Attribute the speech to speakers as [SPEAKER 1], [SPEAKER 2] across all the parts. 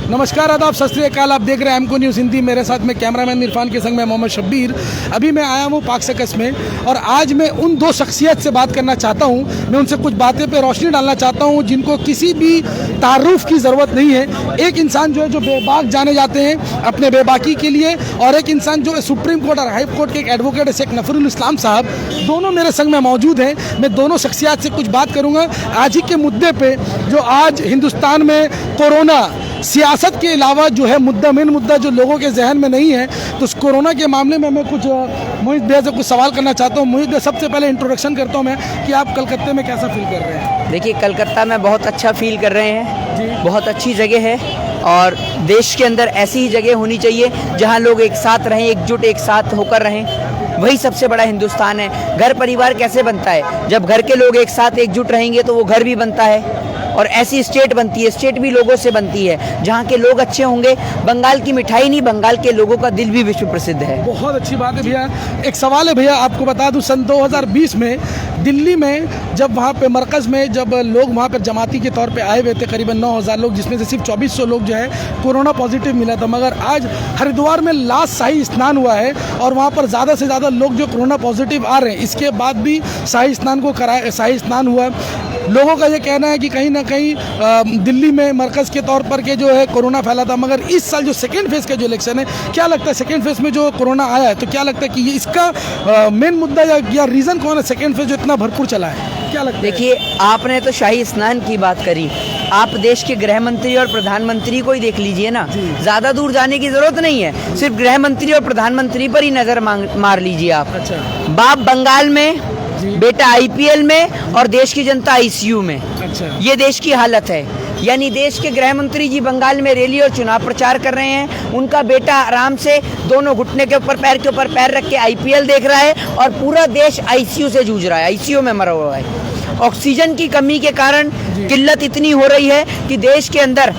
[SPEAKER 1] नमस्कार, आदाब, सत श्री अकाल। आप देख रहे हैं एमको न्यूज़ हिंदी। मेरे साथ में कैमरामैन इरफान के संग में मोहम्मद शब्बीर। अभी मैं आया हूँ पाक सकस में और आज मैं उन दो शख्सियत से बात करना चाहता हूँ। मैं उनसे कुछ बातें पे रोशनी डालना चाहता हूँ जिनको किसी भी तारुफ की ज़रूरत नहीं है। एक इंसान जो है जो बेबाक जाने जाते हैं अपने बेबाकी के लिए, और एक इंसान जो सुप्रीम कोर्ट और हाई कोर्ट के एक एडवोकेट है शेख नफरुल इस्लाम साहब, दोनों मेरे संग में मौजूद हैं। मैं दोनों शख्सियत से कुछ बात करूँगा आज ही के मुद्दे पर, जो आज हिंदुस्तान में कोरोना सियासत के अलावा जो है मेन मुद्दा जो लोगों के जहन में नहीं है। तो उस कोरोना के मामले में मैं कुछ मोहित भैया से कुछ सवाल करना चाहता हूँ। मोहित भैया, सबसे पहले इंट्रोडक्शन करता हूँ मैं कि आप कलकत्ते में कैसा फील कर रहे हैं?
[SPEAKER 2] देखिए, कलकत्ता में बहुत अच्छा फील कर रहे हैं
[SPEAKER 1] जी।
[SPEAKER 2] बहुत अच्छी जगह है और देश के अंदर ऐसी ही जगह होनी चाहिए जहां लोग एक साथ रहें, एकजुट एक साथ होकर रहें। वही सबसे बड़ा हिंदुस्तान है। घर परिवार कैसे बनता है? जब घर के लोग एक साथ एकजुट रहेंगे तो वो घर भी बनता है और ऐसी स्टेट बनती है। स्टेट भी लोगों से बनती है। जहाँ के लोग अच्छे होंगे, बंगाल की मिठाई नहीं, बंगाल के लोगों का दिल भी विश्व प्रसिद्ध है।
[SPEAKER 1] बहुत अच्छी बात है भैया। एक सवाल है भैया, आपको बता दूं, सन 2020 में दिल्ली में जब वहाँ पे मरकज़ में जब लोग वहाँ पर जमाती के तौर पे आए हुए थे, करीबन 9,000 लोग, जिसमें से सिर्फ 2400 लोग जो है कोरोना पॉजिटिव मिला था। मगर आज हरिद्वार में लास्ट शाही स्नान हुआ है और वहाँ पर ज़्यादा से ज़्यादा लोग जो कोरोना पॉजिटिव आ रहे हैं, इसके बाद भी शाही स्नान हुआ। लोगों का ये कहना है कि कहीं ना कहीं दिल्ली में मरकज़ के तौर पर के जो है कोरोना फैला था। मगर इस साल जो सेकेंड फेज़ का जो इलेक्शन है, क्या लगता है सेकेंड फेज़ में जो कोरोना आया है, तो क्या लगता है कि ये इसका मेन मुद्दा या रीज़न कौन है सेकेंड फेज़ जो इतना भरपूर चला है? क्या लगता है?
[SPEAKER 2] देखिए, आपने तो शाही स्नान की बात करी। आप देश के गृह मंत्री और प्रधानमंत्री को ही देख लीजिए ना। ज़्यादा दूर जाने की ज़रूरत नहीं है, सिर्फ गृह मंत्री और प्रधानमंत्री पर ही नज़र मार लीजिए आप।
[SPEAKER 1] अच्छा।
[SPEAKER 2] बाप बंगाल में, बेटा आईपीएल में और देश की जनता आईसीयू में।
[SPEAKER 1] अच्छा।
[SPEAKER 2] ये देश की हालत है। यानी देश के गृह मंत्री जी बंगाल में रैली और चुनाव प्रचार कर रहे हैं, उनका बेटा आराम से दोनों घुटने के ऊपर पैर रख के आईपीएल देख रहा है और पूरा देश आईसीयू से जूझ रहा है, आईसीयू में मरा हुआ है। ऑक्सीजन की कमी के कारण किल्लत इतनी हो रही है कि देश के अंदर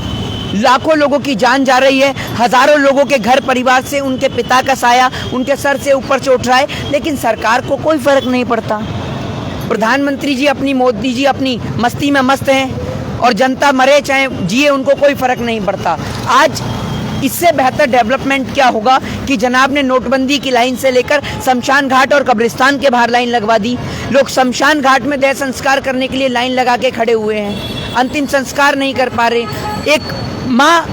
[SPEAKER 2] लाखों लोगों की जान जा रही है। हजारों लोगों के घर परिवार से उनके पिता का साया उनके सर से ऊपर से उठ रहा है, लेकिन सरकार को कोई फर्क नहीं पड़ता। प्रधानमंत्री जी अपनी, मोदी जी अपनी मस्ती में मस्त हैं और जनता मरे चाहे जिए, उनको कोई फर्क नहीं पड़ता। आज इससे बेहतर डेवलपमेंट क्या होगा कि जनाब ने नोटबंदी की लाइन से लेकर शमशान घाट और कब्रिस्तान के बाहर लाइन लगवा दी। लोग शमशान घाट में देह संस्कार करने के लिए लाइन लगा के खड़े हुए हैं, अंतिम संस्कार नहीं कर पा रहे। एक माँ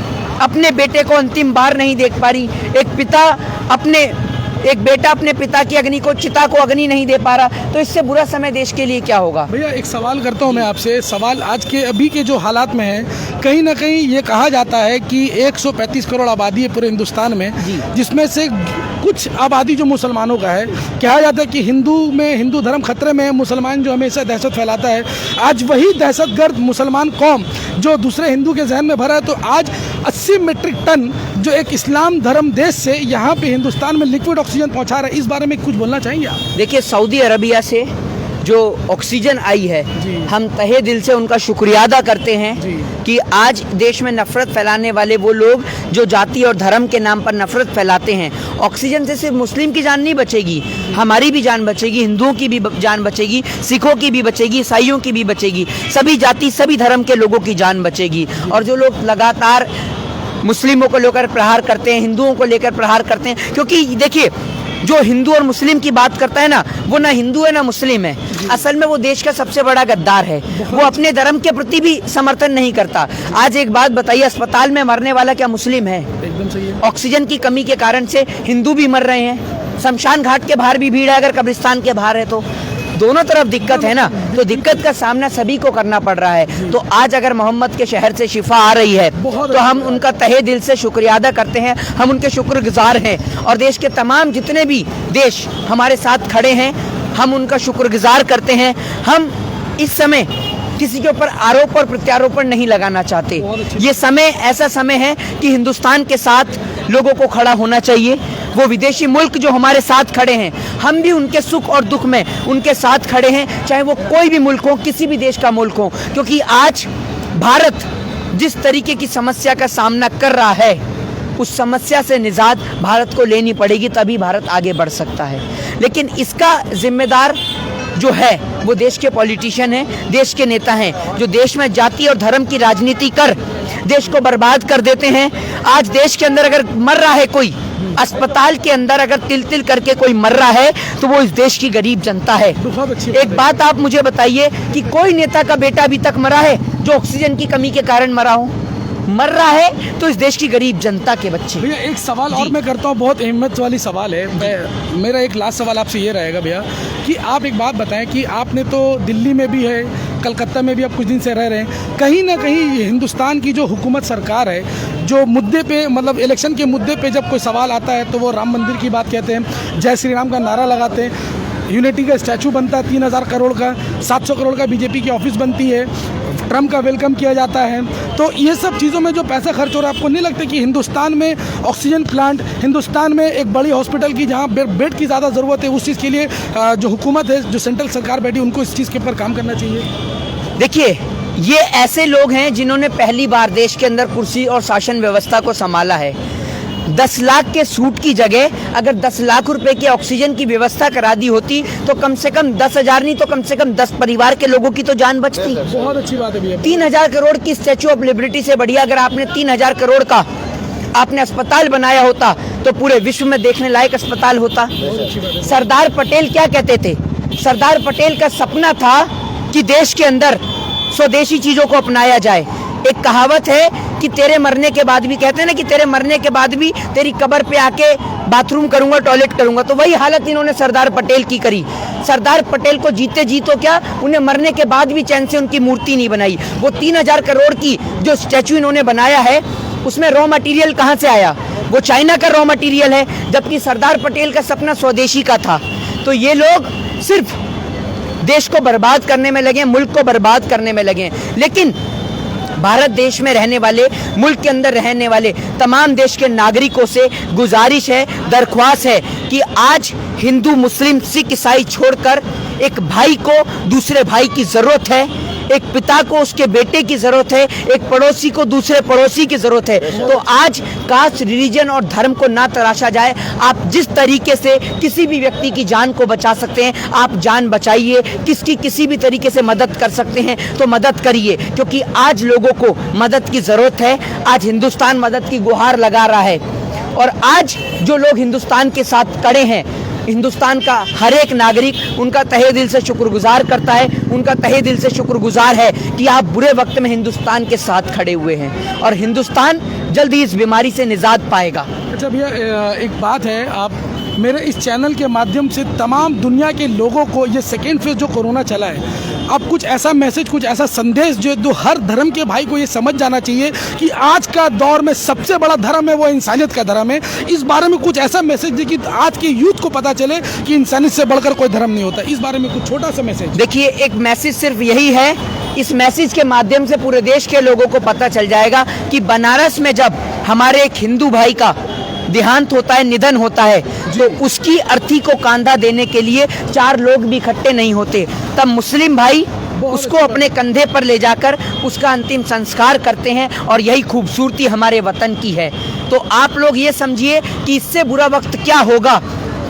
[SPEAKER 2] अपने बेटे को अंतिम बार नहीं देख पा रही। एक बेटा अपने पिता की चिता को अग्नि नहीं दे पा रहा। तो इससे बुरा समय देश के लिए क्या होगा?
[SPEAKER 1] भैया, एक सवाल करता हूँ मैं आपसे। सवाल आज के अभी के जो हालात में है, कहीं ना कहीं ये कहा जाता है कि 135 करोड़ आबादी है पूरे हिंदुस्तान में, जिसमें से कुछ आबादी जो मुसलमानों का है। कहा जाता है कि हिंदू धर्म खतरे में है, मुसलमान जो हमेशा दहशत फैलाता है। आज वही दहशतगर्द मुसलमान कौम जो दूसरे हिंदू के जहन में भरा है, तो आज 80 मीट्रिक टन जो एक इस्लाम धर्म देश से यहाँ पे हिंदुस्तान में लिक्विड ऑक्सीजन पहुँचा रहा है, इस बारे में कुछ बोलना चाहेंगे आप?
[SPEAKER 2] देखिए, सऊदी अरबिया से जो ऑक्सीजन आई है, हम तहे दिल से उनका शुक्रिया अदा करते हैं कि आज देश में नफरत फैलाने वाले वो लोग जो जाति और धर्म के नाम पर नफरत फैलाते हैं, ऑक्सीजन से सिर्फ मुस्लिम की जान नहीं बचेगी, हमारी भी जान बचेगी, हिंदुओं की भी जान बचेगी, सिखों की भी बचेगी, ईसाइयों की भी बचेगी, सभी जाति सभी धर्म के लोगों की जान बचेगी। और जो लोग लगातार मुस्लिमों को लेकर प्रहार करते हैं, हिंदुओं को लेकर प्रहार करते हैं, क्योंकि देखिए, जो हिंदू और मुस्लिम की बात करता है ना, वो ना हिंदू है ना मुस्लिम है। असल में वो देश का सबसे बड़ा गद्दार है। वो अपने धर्म के प्रति भी समर्थन नहीं करता। आज एक बात बताइए, अस्पताल में मरने वाला क्या मुस्लिम है?
[SPEAKER 1] एकदम सही है।
[SPEAKER 2] ऑक्सीजन की कमी के कारण से हिंदू भी मर रहे हैं। शमशान घाट के बाहर भी भीड़ है, अगर कब्रिस्तान के बाहर है तो दोनों तरफ दिक्कत है ना। तो दिक्कत का सामना सभी को करना पड़ रहा है। तो आज अगर मोहम्मद के शहर से शिफा आ रही है तो हम उनका तहे दिल से शुक्रिया अदा करते हैं, हम उनके शुक्रगुजार हैं। और देश के तमाम जितने भी देश हमारे साथ खड़े हैं, हम उनका शुक्रगुजार करते हैं। हम इस समय किसी के ऊपर आरोप और प्रत्यारोपण नहीं लगाना चाहते। ये समय ऐसा समय है कि हिंदुस्तान के साथ लोगों को खड़ा होना चाहिए। वो विदेशी मुल्क जो हमारे साथ खड़े हैं, हम भी उनके सुख और दुख में उनके साथ खड़े हैं, चाहे वो कोई भी मुल्क हो, किसी भी देश का मुल्क हो। क्योंकि आज भारत जिस तरीके की समस्या का सामना कर रहा है, उस समस्या से निजात भारत को लेनी पड़ेगी, तभी भारत आगे बढ़ सकता है। लेकिन इसका जिम्मेदार जो है वो देश के पॉलिटिशियन हैं, देश के नेता हैं, जो देश में जाति और धर्म की राजनीति कर देश को बर्बाद कर देते हैं। आज देश के अंदर अगर मर रहा है कोई, अस्पताल के अंदर अगर तिल तिल करके कोई मर रहा है तो वो इस देश की गरीब जनता है।
[SPEAKER 1] बहुत अच्छी
[SPEAKER 2] एक बात आप मुझे बताइए कि कोई नेता का बेटा अभी तक मरा है जो ऑक्सीजन की कमी के कारण मरा हो? मर रहा है तो इस देश की गरीब जनता के बच्चे।
[SPEAKER 1] भैया एक सवाल और मैं करता हूँ, बहुत अहमियत वाली सवाल है। मेरा एक लास्ट सवाल आपसे ये रहेगा भैया कि आप एक बात बताएं कि आपने तो दिल्ली में भी है, कलकत्ता में भी आप कुछ दिन से रह रहे हैं, कहीं ना कहीं हिंदुस्तान की जो हुकूमत सरकार है, जो मुद्दे पे मतलब इलेक्शन के मुद्दे पे जब कोई सवाल आता है तो वो राम मंदिर की बात कहते हैं, जय श्री राम का नारा लगाते हैं, यूनिटी का स्टैचू बनता है 3000 करोड़ का, 700 करोड़ का बीजेपी की ऑफिस बनती है, ट्रम्प का वेलकम किया जाता है। तो ये सब चीज़ों में जो पैसा खर्च हो रहा है, आपको नहीं लगता कि हिंदुस्तान में ऑक्सीजन प्लांट, हिंदुस्तान में एक बड़ी हॉस्पिटल की जहाँ बेड की ज़्यादा ज़रूरत है, उस चीज़ के लिए जो हुकूमत है, जो सेंट्रल सरकार बैठी, उनको इस चीज़ के ऊपर काम करना चाहिए?
[SPEAKER 2] देखिए, ये ऐसे लोग हैं जिन्होंने पहली बार देश के अंदर कुर्सी और शासन व्यवस्था को संभाला है। 10 लाख के सूट की जगह अगर 10 लाख रुपए की ऑक्सीजन की व्यवस्था करा दी होती तो कम से कम 10,000 नहीं तो कम से कम 10 परिवार के लोगों की तो जान बचती।
[SPEAKER 1] बहुत अच्छी बात है भैया।
[SPEAKER 2] 3000 करोड़ की स्टैचू ऑफ लिबर्टी से बढ़िया अगर आपने 3000 करोड़ का आपने अस्पताल बनाया होता तो पूरे विश्व में देखने लायक अस्पताल होता। सरदार पटेल क्या कहते थे? सरदार पटेल का सपना था कि देश के अंदर स्वदेशी चीजों को अपनाया जाए। एक कहावत है कि तेरे मरने के बाद भी, कहते हैं ना कि तेरे मरने के बाद भी तेरी कब्र पे आके बाथरूम करूंगा, टॉयलेट करूंगा, तो वही हालत इन्होंने सरदार पटेल की करी। सरदार पटेल को जीते जी तो क्या, उन्हें मरने के बाद भी चैन से उनकी मूर्ति नहीं बनाई। वो 3000 करोड़ की जो स्टैचू इन्होंने बनाया है उसमें रॉ मटेरियल कहाँ से आया? वो चाइना का रॉ मटेरियल है, जबकि सरदार पटेल का सपना स्वदेशी का था। तो ये लोग सिर्फ देश को बर्बाद करने में लगे, मुल्क को बर्बाद करने में लगे। लेकिन भारत देश में रहने वाले, मुल्क के अंदर रहने वाले तमाम देश के नागरिकों से गुजारिश है, दरख्वास्त है कि आज हिंदू, मुस्लिम, सिख, ईसाई छोड़कर एक भाई को दूसरे भाई की जरूरत है, एक पिता को उसके बेटे की जरूरत है, एक पड़ोसी को दूसरे पड़ोसी की जरूरत है। तो आज कास्ट, रिलीजन और धर्म को ना तराशा जाए। आप जिस तरीके से किसी भी व्यक्ति की जान को बचा सकते हैं आप जान बचाइए, किसकी किसी भी तरीके से मदद कर सकते हैं तो मदद करिए, क्योंकि आज लोगों को मदद की जरूरत है। आज हिंदुस्तान मदद की गुहार लगा रहा है और आज जो लोग हिंदुस्तान के साथ खड़े हैं, हिंदुस्तान का हर एक नागरिक उनका तहे दिल से शुक्रगुजार करता है, उनका तहे दिल से शुक्रगुजार है कि आप बुरे वक्त में हिंदुस्तान के साथ खड़े हुए हैं और हिंदुस्तान जल्दी इस बीमारी से निजात पाएगा।
[SPEAKER 1] अच्छा भैया, एक बात है, आप मेरे इस चैनल के माध्यम से तमाम दुनिया के लोगों को ये सेकेंड फेज जो कोरोना चला है, अब कुछ ऐसा मैसेज, कुछ ऐसा संदेश जो हर धर्म के भाई को ये समझ जाना चाहिए कि आज का दौर में सबसे बड़ा धर्म है वो इंसानियत का धर्म है। इस बारे में कुछ ऐसा मैसेज दे कि आज के यूथ को पता चले कि इंसानियत से बढ़कर कोई धर्म नहीं होता। इस बारे में कुछ छोटा सा मैसेज।
[SPEAKER 2] देखिए, एक मैसेज सिर्फ यही है, इस मैसेज के माध्यम से पूरे देश के लोगों को पता चल जाएगा कि बनारस में जब हमारे एक हिंदू भाई का देहांत होता है, निधन होता है, तो उसकी अर्थी को कांधा देने के लिए 4 लोग भी इकट्ठे नहीं होते। तब मुस्लिम भाई उसको अपने कंधे पर ले जाकर उसका अंतिम संस्कार करते हैं और यही खूबसूरती हमारे वतन की है। तो आप लोग ये समझिए कि इससे बुरा वक्त क्या होगा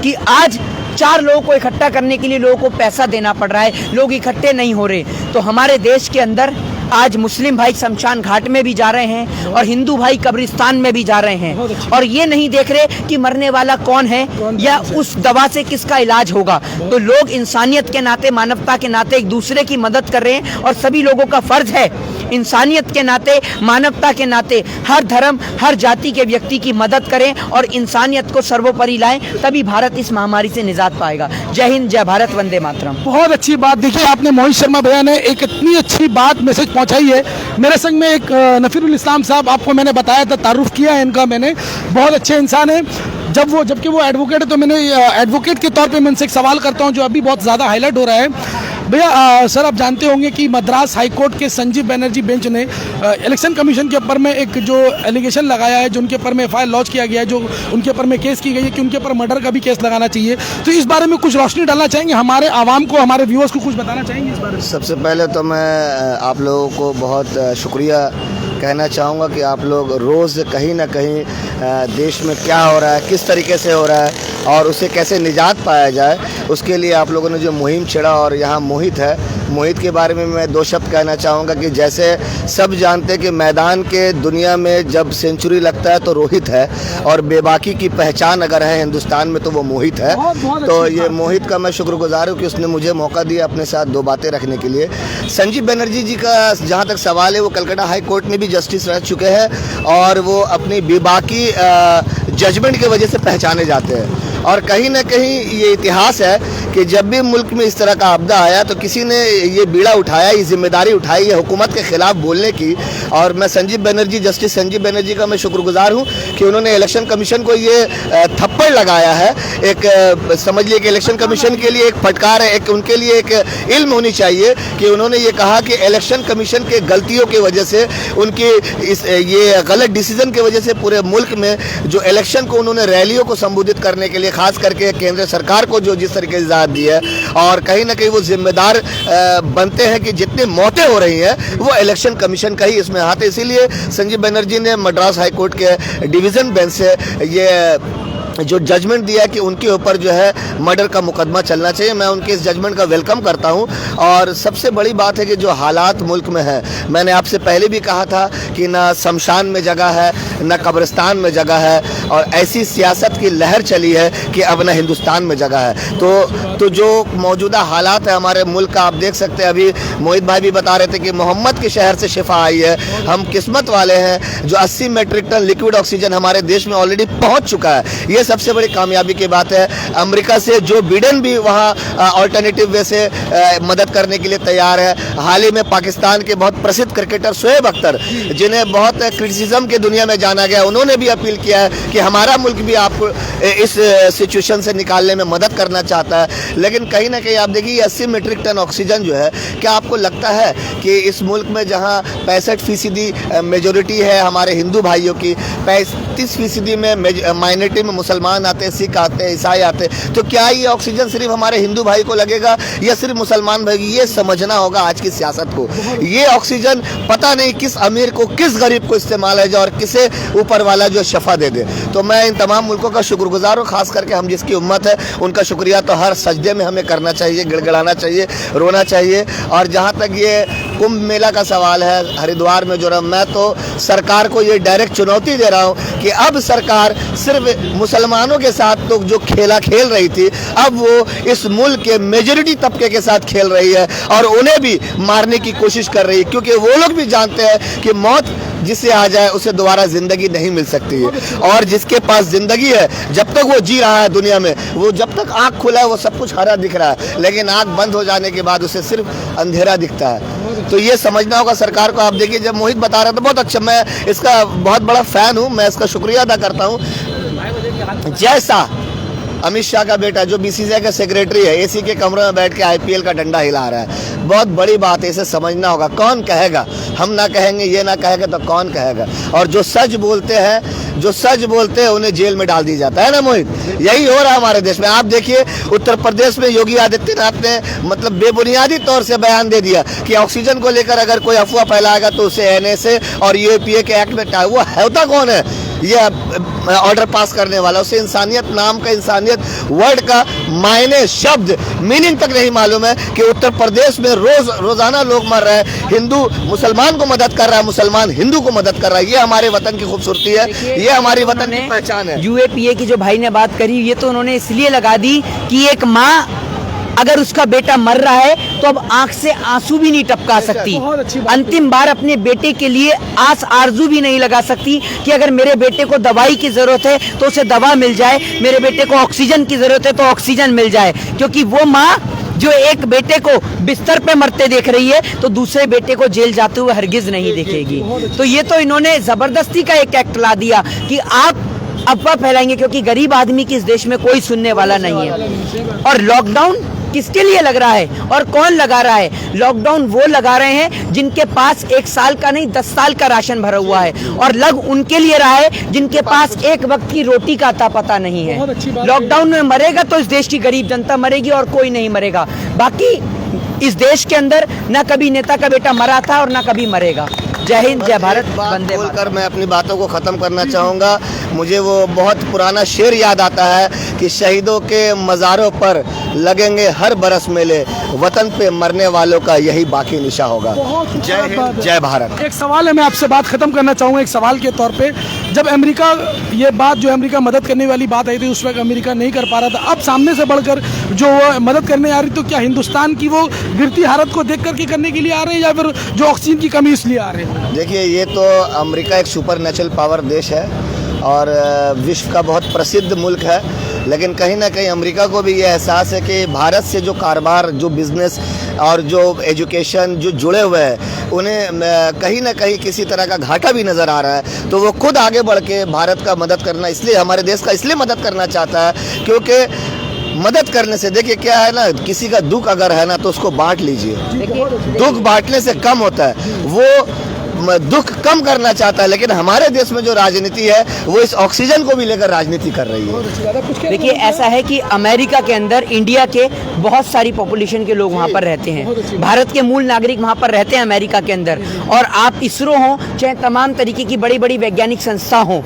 [SPEAKER 2] कि आज 4 लोगों को इकट्ठा करने के लिए लोगों को पैसा देना पड़ रहा है, लोग इकट्ठे नहीं हो रहे। तो हमारे देश के अंदर आज मुस्लिम भाई शमशान घाट में भी जा रहे हैं और हिंदू भाई कब्रिस्तान में भी जा रहे हैं और ये नहीं देख रहे कि मरने वाला कौन है या उस दवा से किसका इलाज होगा। तो लोग इंसानियत के नाते, मानवता के नाते एक दूसरे की मदद कर रहे हैं और सभी लोगों का फर्ज है इंसानियत के नाते, मानवता के नाते हर धर्म, हर जाति के व्यक्ति की मदद करें और इंसानियत को सर्वोपरि लाएं, तभी भारत इस महामारी से निजात पाएगा। जय हिंद, जय भारत, वंदे मातरम।
[SPEAKER 1] बहुत अच्छी बात। देखिए, आपने मोहित शर्मा भैया ने एक इतनी अच्छी बात मैसेज पहुंचाई है। मेरे संग में एक नफीरुल इस्लाम साहब, आपको मैंने बताया था, तारुफ किया है इनका मैंने, बहुत अच्छे इंसान है। जबकि वो एडवोकेट है तो मैंने एडवोकेट के तौर पे मैं उनसे एक सवाल करता हूं जो अभी बहुत ज़्यादा हाईलाइट हो रहा है। भैया सर, आप जानते होंगे कि मद्रास हाई कोर्ट के संजीव बनर्जी बेंच ने इलेक्शन कमीशन के ऊपर में एक जो एलिगेशन लगाया है, जो उनके ऊपर में एफआईआर लॉन्च किया गया है, जो उनके ऊपर में केस की गई है कि उनके ऊपर मर्डर का भी केस लगाना चाहिए। तो इस बारे में कुछ रोशनी डालना चाहेंगे, हमारे आवाम को, हमारे व्यूअर्स को कुछ बताना चाहेंगे इस बारे में?
[SPEAKER 3] सबसे पहले तो मैं आप लोगों को बहुत शुक्रिया कहना चाहूँगा कि आप लोग रोज़ कहीं ना कहीं देश में क्या हो रहा है, किस तरीके से हो रहा है और उसे कैसे निजात पाया जाए, उसके लिए आप लोगों ने जो मुहिम छेड़ा और यहाँ मोहित है, मोहित के बारे में मैं 2 शब्द कहना चाहूँगा कि जैसे सब जानते हैं कि मैदान के दुनिया में जब सेंचुरी लगता है तो रोहित है, और बेबाकी की पहचान अगर है हिंदुस्तान में तो वो मोहित है। तो ये मोहित का मैं शुक्रगुजार हूँ कि उसने मुझे मौका दिया अपने साथ 2 बातें रखने के लिए। संजीव बनर्जी जी का जहाँ तक सवाल है, वो कलकत्ता हाई कोर्ट में भी जस्टिस रह चुके हैं और वो अपनी बेबाकी जजमेंट की वजह से पहचाने जाते हैं। और कहीं ना कहीं ये इतिहास है कि जब भी मुल्क में इस तरह का आपदा आया तो किसी ने ये बीड़ा उठाया, ये जिम्मेदारी उठाई है हुकूमत के खिलाफ बोलने की। और मैं संजीव बनर्जी, जस्टिस संजीव बनर्जी का मैं शुक्रगुजार हूँ कि उन्होंने इलेक्शन कमीशन को ये थप्पड़ लगाया है। एक समझ लिए कि इलेक्शन कमीशन के लिए एक फटकार है, एक उनके लिए एक इल्म होनी चाहिए कि उन्होंने ये कहा कि इलेक्शन कमीशन के गलतियों की वजह से, उनकी ये गलत डिसीजन की वजह से पूरे मुल्क में जो इलेक्शन को उन्होंने रैलियों को संबोधित करने के लिए खास करके केंद्र सरकार को जो जिस तरीके से इजाज़त दी है, और कहीं ना कहीं वो जिम्मेदार बनते हैं कि जितनी मौतें हो रही हैं वो इलेक्शन कमीशन का ही इसमें हाथ है। इसीलिए संजीव बनर्जी ने मद्रास हाई कोर्ट के डिवीज़न बेंच से ये जो जजमेंट दिया कि उनके ऊपर जो है मर्डर का मुकदमा चलना चाहिए। मैं उनके इस जजमेंट का वेलकम करता हूं। और सबसे बड़ी बात है कि जो हालात मुल्क में है, मैंने आपसे पहले भी कहा था कि ना शमशान में जगह है, ना कब्रिस्तान में जगह है, और ऐसी सियासत की लहर चली है कि अब ना हिंदुस्तान में जगह है। तो जो मौजूदा हालात है हमारे मुल्क का, आप देख सकते हैं। अभी मोहित भाई भी बता रहे थे कि मोहम्मद के शहर से शिफा आई है। हम किस्मत वाले हैं जो 80 मेट्रिक टन लिक्विड ऑक्सीजन हमारे देश में ऑलरेडी पहुंच चुका है। ये सबसे बड़ी कामयाबी की बात है। अमेरिका से जो बिडेन भी वहाँ ऑल्टरनेटिव वे से मदद करने के लिए तैयार है। हाल ही में पाकिस्तान के बहुत प्रसिद्ध क्रिकेटर शोएब अख्तर, जिन्हें बहुत क्रिटिसिज्म की दुनिया में जाना गया, उन्होंने भी अपील किया है कि हमारा मुल्क भी आपको इस सिचुएशन से निकालने में मदद करना चाहता है। लेकिन कहीं ना कहीं आप देखिए 80 मीट्रिक टन ऑक्सीजन जो है, क्या आपको लगता है कि इस मुल्क में जहाँ 65% मेजोरिटी है हमारे हिंदू भाइयों की, 35% में माइनॉरिटी में मुसलमान आते हैं, सिख आते हैं, ईसाई आते हैं, तो क्या ये ऑक्सीजन सिर्फ हमारे हिंदू भाई को लगेगा या सिर्फ मुसलमान भाई? ये समझना होगा आज की सियासत को। ये ऑक्सीजन पता नहीं किस अमीर को, किस गरीब को इस्तेमाल है और किसे ऊपर वाला जो शफा दे दे। तो मैं इन तमाम मुल्कों का शुक्रगुजार हूँ, खास करके हम जिसकी उम्मत है उनका शुक्रिया तो हर सजदे में हमें करना चाहिए, गिड़गिड़ाना चाहिए, रोना चाहिए। और जहाँ तक ये कुंभ मेला का सवाल है हरिद्वार में, जो मैं तो सरकार को ये डायरेक्ट चुनौती दे रहा हूँ कि अब सरकार सिर्फ मुसलमानों के साथ तो जो खेला खेल रही थी, अब वो इस मुल्क के मेजॉरिटी तबके के साथ खेल रही है और उन्हें भी मारने की कोशिश कर रही है, क्योंकि वो लोग भी जानते हैं कि मौत जिससे आ जाए उसे दोबारा जिंदगी नहीं मिल सकती है। और जिसके पास जिंदगी है, जब तक वो जी रहा है दुनिया में, वो जब तक आँख खुला है वो सब कुछ हरा दिख रहा है, लेकिन आँख बंद हो जाने के बाद उसे सिर्फ अंधेरा दिखता है। तो ये समझना होगा सरकार को। आप देखिए, जब मोहित बता रहा था बहुत अच्छा, मैं इसका बहुत बड़ा फैन हूँ, मैं इसका शुक्रिया अदा करता हूँ। जैसा अमित शाह का बेटा जो बीसीसीआई का सेक्रेटरी है, एसी के कमरे में बैठ के आईपीएल का डंडा हिला रहा है, बहुत बड़ी बात है, इसे समझना होगा। कौन कहेगा? हम ना कहेंगे, ये ना कहेगा तो कौन कहेगा? और जो सच बोलते हैं उन्हें जेल में डाल दिया जाता है ना मोहित। यही हो रहा है हमारे देश में। आप देखिए उत्तर प्रदेश में योगी आदित्यनाथ ने मतलब बेबुनियादी तौर से बयान दे दिया कि ऑक्सीजन को लेकर अगर कोई अफवाह फैलाएगा तो उसे एनएसए और यूएपीए के एक्ट में वो होता कौन है ये ऑर्डर पास करने वाला? उसे इंसानियत नाम का, इंसानियत वर्ड का मायने, शब्द, मीनिंग तक नहीं मालूम है कि उत्तर प्रदेश में रोजाना लोग मर रहे हैं। हिंदू मुसलमान को मदद कर रहा है, मुसलमान हिंदू को मदद कर रहा है। ये हमारे वतन की खूबसूरती है, ये हमारी वतन की पहचान है।
[SPEAKER 2] यूएपीए की जो भाई ने बात करी, ये तो उन्होंने इसलिए लगा दी कि एक माँ अगर उसका बेटा मर रहा है तो अब आंख से आंसू भी नहीं टपका सकती, अंतिम बार अपने बेटे के लिए आस आरजू भी नहीं लगा सकती कि अगर मेरे बेटे को दवाई की जरूरत है तो उसे दवा मिल जाए, मेरे बेटे को ऑक्सीजन की जरूरत है तो ऑक्सीजन मिल जाए। क्योंकि वो माँ जो एक बेटे को बिस्तर पे मरते देख रही है तो दूसरे बेटे को जेल जाते हुए हरगिज नहीं देखेगी। तो ये तो इन्होंने जबरदस्ती का एक एक्ट ला दिया कि आप अफवाह फैलाएंगे, क्योंकि गरीब आदमी की इस देश में कोई सुनने वाला नहीं है। और लॉकडाउन किसके लिए लग रहा है और कौन लगा रहा है? लॉकडाउन वो लगा रहे हैं जिनके पास 1 साल का नहीं 10 साल का राशन भरा हुआ है, और लग उनके लिए रहा है जिनके पास एक वक्त की रोटी का अता पता नहीं है। लॉकडाउन में मरेगा तो इस देश की गरीब जनता मरेगी और कोई नहीं मरेगा। बाकी इस देश के अंदर ना कभी नेता का बेटा मरा था और ना कभी मरेगा। जय हिंद, जय भारत,
[SPEAKER 3] बात
[SPEAKER 2] वंदे मातरम।
[SPEAKER 3] बोलकर मैं अपनी बातों को ख़त्म करना चाहूँगा। मुझे वो बहुत पुराना शेर याद आता है कि शहीदों के मज़ारों पर लगेंगे हर बरस मेले, वतन पे मरने वालों का यही बाकी निशा होगा। जय हिंद, जय भारत।
[SPEAKER 1] एक सवाल है, मैं आपसे बात खत्म करना चाहूँगा एक सवाल के तौर पे। जब अमेरिका ये बात जो अमेरिका मदद करने वाली बात आई थी उस वक्त अमेरिका नहीं कर पा रहा था, अब सामने से बढ़कर जो वो मदद करने आ रही, तो क्या हिंदुस्तान की वो गिरती हालत को देख करके करने के लिए आ रहे हैं या फिर जो ऑक्सीजन की कमी इसलिए आ रहे हैं?
[SPEAKER 3] देखिए, ये तो अमेरिका एक सुपर नेचुरल पावर देश है और विश्व का बहुत प्रसिद्ध मुल्क है, लेकिन कहीं ना कहीं अमेरिका को भी ये एहसास है कि भारत से जो कारोबार, जो बिज़नेस और जो एजुकेशन जो जुड़े हुए हैं, उन्हें कहीं ना कहीं किसी तरह का घाटा भी नज़र आ रहा है। तो वो खुद आगे बढ़ के भारत का मदद करना, इसलिए हमारे देश का इसलिए मदद करना चाहता है क्योंकि मदद करने से, देखिए क्या है ना, किसी का दुख अगर है ना तो उसको बांट लीजिए। दुख बांटने से कम होता है, वो दुख कम करना चाहता है। लेकिन हमारे देश में जो राजनीति है वो इस ऑक्सीजन को भी लेकर राजनीति कर रही है।
[SPEAKER 2] देखिए, ऐसा है कि अमेरिका के अंदर इंडिया के बहुत सारी पॉपुलेशन के लोग वहाँ पर रहते हैं, भारत के मूल नागरिक वहाँ पर रहते हैं अमेरिका के अंदर। और आप इसरो हो, चाहे तमाम तरीके की बड़ी बड़ी वैज्ञानिक संस्था हो,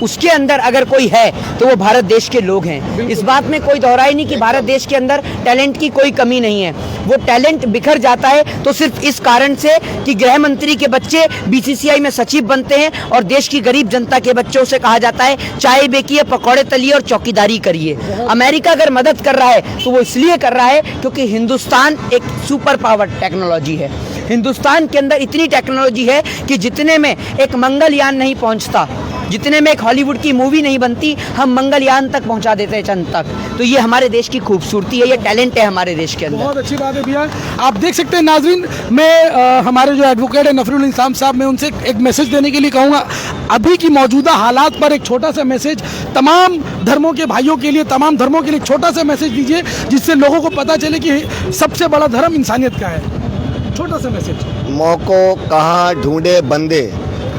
[SPEAKER 2] उसके अंदर अगर कोई है तो वो भारत देश के लोग हैं। इस बात में कोई दोहराई नहीं कि भारत देश के अंदर टैलेंट की कोई कमी नहीं है। वो टैलेंट बिखर जाता है तो सिर्फ इस कारण से कि गृह मंत्री के बच्चे बीसीसीआई में सचिव बनते हैं और देश की गरीब जनता के बच्चों से कहा जाता है चाय बेकिए, पकौड़े तलिए और चौकीदारी करिए। अमेरिका अगर मदद कर रहा है तो वो इसलिए कर रहा है क्योंकि हिंदुस्तान एक सुपर पावर टेक्नोलॉजी है। हिंदुस्तान के अंदर इतनी टेक्नोलॉजी है कि जितने में एक मंगलयान नहीं पहुंचता, जितने में एक हॉलीवुड की मूवी नहीं बनती, हम मंगलयान तक पहुंचा देते हैं, चंद तक। तो ये हमारे देश की खूबसूरती है, ये टैलेंट है हमारे देश के अंदर।
[SPEAKER 1] बहुत अच्छी बात है भैया। आप देख सकते हैं नाजरीन, मैं हमारे जो एडवोकेट है नफरुल इंसान साहब, मैं उनसे एक मैसेज देने के लिए कहूँगा। अभी की मौजूदा हालात पर एक छोटा सा मैसेज तमाम धर्मों के भाइयों के लिए, तमाम धर्मों के लिए एक छोटा सा मैसेज दीजिए जिससे लोगों को पता चले कि सबसे बड़ा धर्म इंसानियत का है। छोटा सा मैसेज।
[SPEAKER 3] मौको कहाँ ढूंढे बंदे,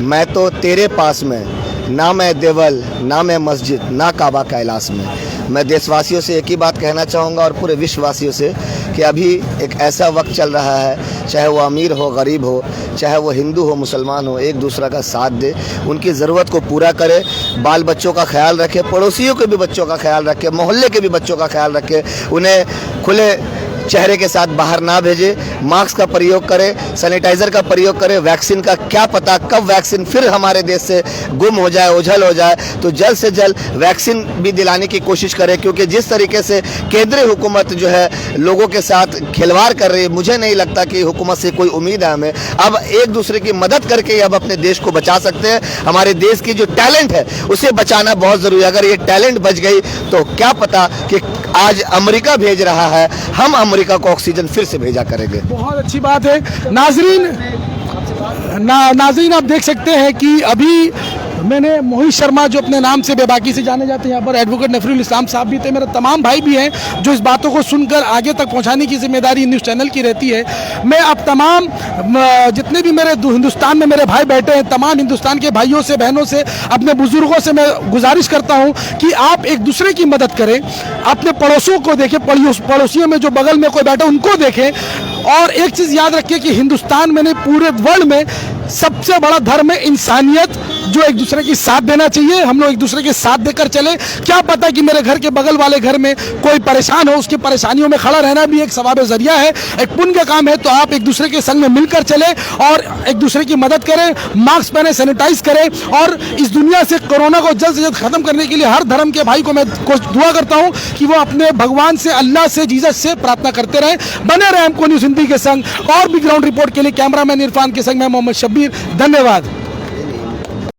[SPEAKER 3] मैं तो तेरे पास में, ना मैं देवल, ना मैं मस्जिद, ना काबा कैलाश में। मैं देशवासियों से एक ही बात कहना चाहूँगा और पूरे विश्ववासियों से कि अभी एक ऐसा वक्त चल रहा है, चाहे वो अमीर हो, गरीब हो, चाहे वो हिंदू हो, मुसलमान हो, एक दूसरा का साथ दे, उनकी ज़रूरत को पूरा करे, बाल बच्चों का ख्याल रखे, पड़ोसियों के भी बच्चों का ख्याल रखे, मोहल्ले के भी बच्चों का ख्याल रखे, उन्हें खुले चेहरे के साथ बाहर ना भेजे, मास्क का प्रयोग करें, सैनिटाइज़र का प्रयोग करें। वैक्सीन का क्या पता कब वैक्सीन फिर हमारे देश से गुम हो जाए, ओझल हो जाए, तो जल्द से जल्द वैक्सीन भी दिलाने की कोशिश करें। क्योंकि जिस तरीके से केंद्रीय हुकूमत जो है लोगों के साथ खिलवाड़ कर रही है, मुझे नहीं लगता कि हुकूमत से कोई उम्मीद है हमें। अब एक दूसरे की मदद करके अब अपने देश को बचा सकते हैं। हमारे देश की जो टैलेंट है उसे बचाना बहुत ज़रूरी है। अगर ये टैलेंट बच गई तो क्या पता कि आज अमेरिका भेज रहा है, हम अमेरिका को ऑक्सीजन फिर से भेजा करेंगे।
[SPEAKER 1] बहुत अच्छी बात है। नाजरीन आप देख सकते हैं कि अभी मैंने मोहित शर्मा जो अपने नाम से बेबाकी से जाने जाते हैं, यहाँ पर एडवोकेट नफरुल इस्लाम साहब भी थे, मेरे तमाम भाई भी हैं जो इस बातों को सुनकर आगे तक पहुँचाने की जिम्मेदारी न्यूज़ चैनल की रहती है। मैं अब तमाम जितने भी मेरे हिंदुस्तान में मेरे भाई बैठे हैं, तमाम हिंदुस्तान के भाइयों से, बहनों से, अपने बुजुर्गों से मैं गुजारिश करता हूँ कि आप एक दूसरे की मदद करें, अपने पड़ोसियों को देखें, पड़ोसियों में जो बगल में कोई बैठा उनको देखें। और एक चीज़ याद रखिए कि हिंदुस्तान में नहीं, पूरे वर्ल्ड में सबसे बड़ा धर्म है इंसानियत, जो एक दूसरे की साथ देना चाहिए। हम लोग एक दूसरे के साथ देकर चले। क्या पता कि मेरे घर के बगल वाले घर में कोई परेशान हो, उसकी परेशानियों में खड़ा रहना भी एक सवाब जरिया है, एक पुण्य का काम है। तो आप एक दूसरे के संग में मिलकर चले और एक दूसरे की मदद करें, मास्क पहने, सैनिटाइज करें। और इस दुनिया से कोरोना को जल्द से जल्द खत्म करने के लिए हर धर्म के भाई को मैं दुआ करता हूँ कि वो अपने भगवान से, अल्लाह से, जीसस से प्रार्थना करते रहें। बने रहें हमको न्यूज़ हिंदी के संग। और भी ग्राउंड रिपोर्ट के लिए कैमरामैन इरफान के संग मैं मोहम्मद शब्बीर। धन्यवाद।